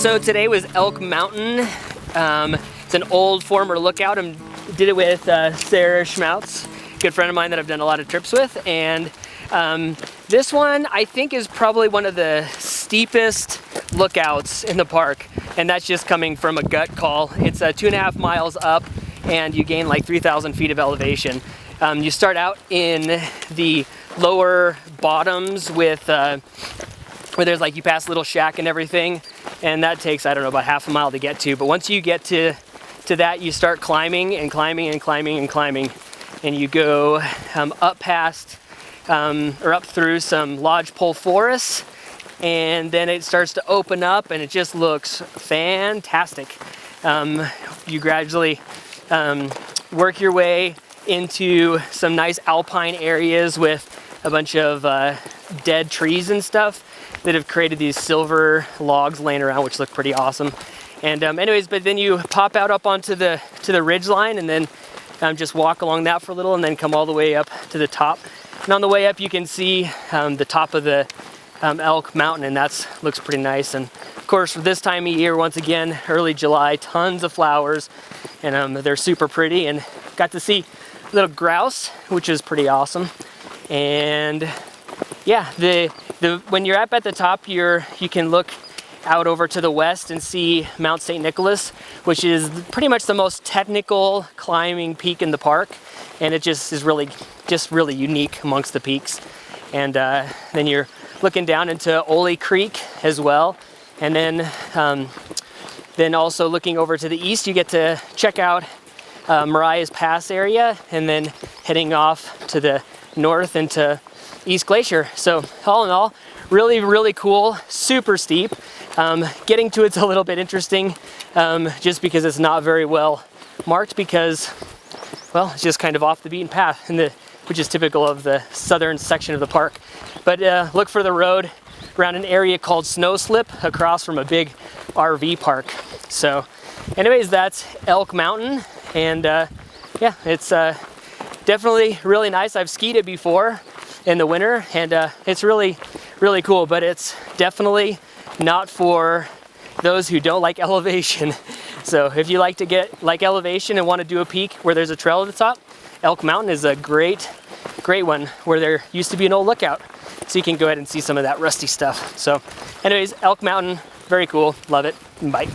So today was Elk Mountain. It's an old former lookout. I did it with Sarah Schmautz, good friend of mine that I've done a lot of trips with. And this one I think is probably one of the steepest lookouts in the park. And that's just coming from a gut call. It's 2.5 miles up and you gain like 3,000 feet of elevation. You start out in the lower bottoms with where there's like, you pass a little shack and everything, and that takes, I don't know, about half a mile to get to. But once you get to that, you start climbing and climbing and climbing and climbing, and you go up past or up through some lodgepole forests, and then it starts to open up and it just looks fantastic. You gradually work your way into some nice alpine areas with a bunch of dead trees and stuff that have created these silver logs laying around, which look pretty awesome. And anyways, but then you pop out up onto the ridge line and then just walk along that for a little and then come all the way up to the top. And on the way up you can see the top of the Elk Mountain, and that looks pretty nice. And of course, for this time of year, once again, early July, tons of flowers, and they're super pretty. And got to see little grouse, which is pretty awesome. And yeah, when you're up at the top, you can look out over to the west and see Mount St. Nicholas, which is pretty much the most technical climbing peak in the park, and it just is really unique amongst the peaks. And then you're looking down into Ole Creek as well, and then also looking over to the east, you get to check out Mariah's Pass area, and then heading off to the north into East Glacier. So all in all, really cool, super steep. Getting to it's a little bit interesting, just because it's not very well marked, because, well, it's just kind of off the beaten path, which is typical of the southern section of the park. But look for the road around an area called Snowslip across from a big RV park. So anyways, that's Elk Mountain, and yeah, it's definitely really nice. I've skied it before in the winter, and it's really cool, but it's definitely not for those who don't like elevation. So if you like to get like elevation and want to do a peak where there's a trail at the top, Elk Mountain is a great one, where there used to be an old lookout, so you can go ahead and see some of that rusty stuff. So anyways, Elk Mountain, very cool, love it. Bye.